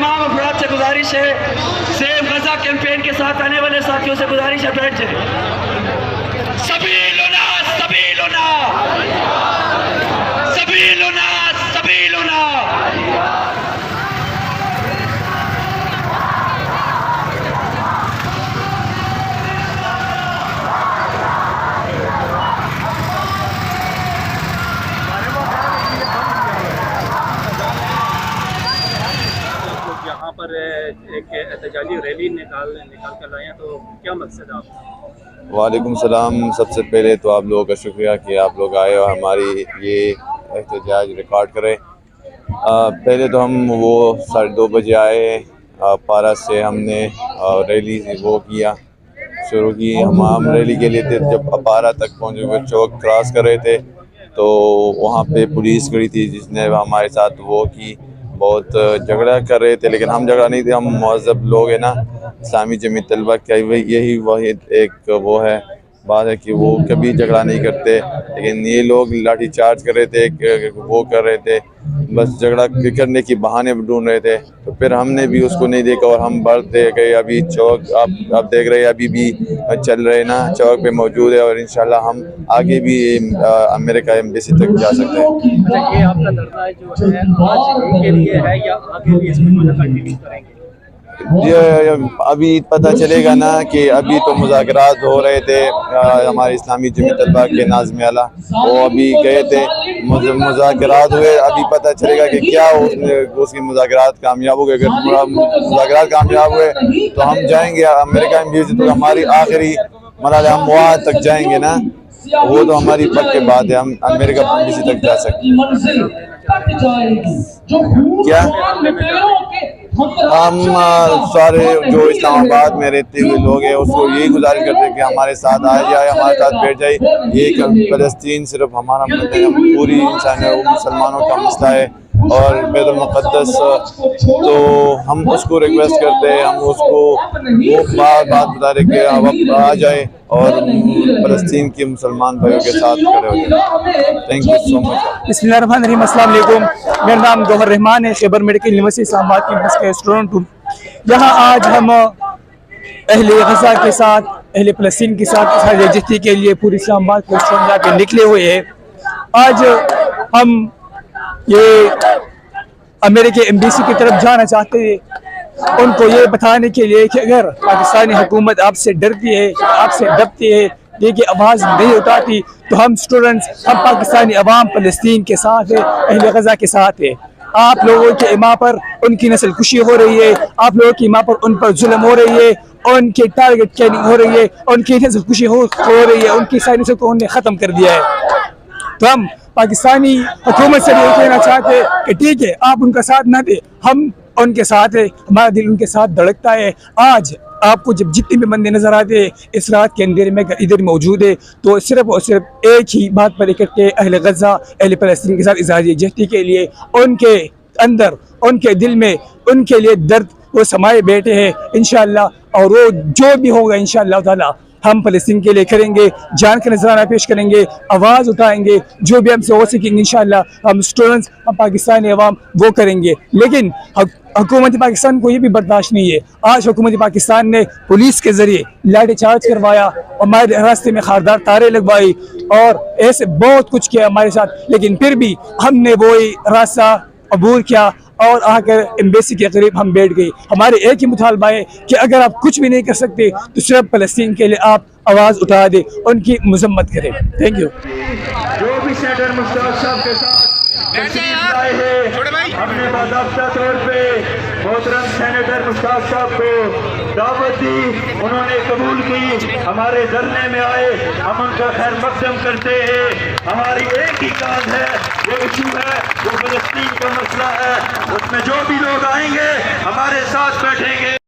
तमाम अफराद से गुजारिश है, सेव गजा कैंपेन के साथ आने वाले साथियों से गुजारिश है बैठ जाए। सबीलुना सबीलुना सबीलुना सबीलुना। यहाँ पर एक एहतजाजी रैली निकाल कर लाए हैं, तो क्या मकसद है आपका? वालेकुम सलाम। सबसे पहले तो आप लोगों का शुक्रिया कि आप लोग आए और हमारी ये एहतजाज रिकॉर्ड करें। पहले तो हम वो 2:30 बजे आए, पारा से हमने रैली वो किया शुरू की। हम रैली के लिए थे, जब पारा तक पहुँचे हुए चौक क्रॉस कर रहे थे तो वहाँ पे पुलिस खड़ी थी जिसने हमारे साथ वो की, बहुत झगड़ा कर रहे थे, लेकिन हम झगड़ा नहीं थे, हम महज़ब लोग हैं ना, इस्लामी जमीयत तलबा का यही वही एक वो है बात है कि वो कभी झगड़ा नहीं करते, लेकिन ये लोग लाठी चार्ज कर रहे थे, वो कर रहे थे, बस झगड़ा करने की बहाने ढूंढ रहे थे। तो फिर हमने भी उसको नहीं देखा और हम बढ़ते गए। अभी चौक आप देख रहे हैं, अभी भी चल रहे ना, चौक पे मौजूद है और इंशाल्लाह हम आगे भी अमेरिका एम्बेसी तक जा सकते हैं। अच्छा, ये आपका धरना जो है आज के लिए है या आगे भी इसको कंटिन्यू करेंगे? ये अभी पता चलेगा ना कि अभी तो मुज़ाकरात हो रहे थे, हमारे इस्लामी जमीयत तलबा के नाज़िम आला वो अभी गए थे, मुज़ाकरात हुए, अभी पता चलेगा कि क्या उसकी मुज़ाकरात कामयाब हो गए। अगर मुज़ाकरात कामयाब हुए तो हम जाएंगे अमेरिका एम्बेसी, तो हमारी आखिरी मरहला हम वहाँ तक जाएंगे ना, वो तो हमारी पक्की बात है, हम अमेरिका एम्बेसी तक जा सकते हैं। क्या हम सारे जो इस्लामाबाद में रहते हुए लोग हैं उसको यही गुजारिश करते हैं कि हमारे साथ आ जाए, हमारे साथ बैठ जाए। ये फ़लस्तीन सिर्फ हमारा पूरी इंसानियत मुसलमानों का मसला है और बैतुल मुक़द्दस, तो हम उसको रिक्वेस्ट करते हैं, हम उसको वो बात बता रहे कि अब आ जाए और फ़लस्तीन के मुसलमान भाइयों के साथ खड़े हो जाए। Thank you so much. बिस्मिल्लाहिर्रहमानिर्रहीम। अस्सलाम वालेकुम। मेरा नाम गौहर रहमान है, Khyber medical university Islamabad campus का स्टूडेंट हूँ। यहाँ आज हम अहले गज़ा के साथ, अहले फ़लस्तीन के साथ यकजहती के लिए पूरी इस्लामाबाद के स्टूडेंट जाके निकले हुए हैं। आज हम ये अमेरिकी एम्बेसी की तरफ जाना चाहते हैं, उनको ये बताने के लिए कि अगर पाकिस्तानी हुकूमत आपसे डरती है, आपसे दबती है, देखिए आवाज़ नहीं उठाती, तो हम स्टूडेंट्स, हम पाकिस्तानी अवाम फ़लस्तीन के साथ है, अहले गज़ा के साथ है। आप लोगों के इमाम पर उनकी नस्ल कुशी हो रही है, आप लोगों की इमाम पर उन पर जुल्म हो रही है, उनके टारगेट किलिंग हो रही है, उनकी नस्ल कुशी हो रही है, उनकी सारी नस्ल को उन्होंने ख़त्म कर दिया है। तो हम पाकिस्तानी हुकूमत से ये कहना चाहते हैं कि ठीक है, आप उनका साथ ना दे, हम उनके साथ है, हमारा दिल उनके साथ धड़कता है। आज आपको जब जितने भी बंदे नजर आते हैं इस रात के अंधेरे में इधर मौजूद है, तो सिर्फ और सिर्फ एक ही बात पर इकट्ठे अहले गज़ा, अहले फ़लस्तीन के साथ इज़हार यकजहती के लिए, उनके अंदर, उनके दिल में उनके लिए दर्द वो समाये बैठे हैं इंशाअल्लाह, और वो जो भी होगा इंशाअल्लाह ताला हम फ़लस्तीन के लिए करेंगे, जान का नजराना पेश करेंगे, आवाज़ उठाएंगे, जो भी हमसे हो सकेंगे इंशाअल्लाह हम स्टूडेंट्स, हम पाकिस्तानी अवाम वो करेंगे। लेकिन हुकूमत पाकिस्तान को ये भी बर्दाश्त नहीं है। आज हुकूमत पाकिस्तान ने पुलिस के ज़रिए लाठी चार्ज करवाया, हमारे रास्ते में खारदार तारे लगवाई और ऐसे बहुत कुछ किया हमारे साथ, लेकिन फिर भी हमने वही रास्ता अबूर किया और आकर एम्बेसी के करीब हम बैठ गए। हमारे एक ही मुतालबा है कि अगर आप कुछ भी नहीं कर सकते तो सिर्फ फ़लस्तीन के लिए आप आवाज़ उठा दें, उनकी मजम्मत करें। Thank you. जो भी सेनेटर मुश्ताक साहब के साथ आए हैं, हमने बाज़ाब्ता तौर पे मोहतरम सेनेटर मुश्ताक साहब को दावत दी, उन्होंने कबूल की, हमारे धरने में आए, हम उनका खैर मकदम करते हैं। हमारी एक ही काज है, वो इशू है, वो फ़लस्तीन का मसला है, उसमें जो भी लोग आएंगे हमारे साथ बैठेंगे।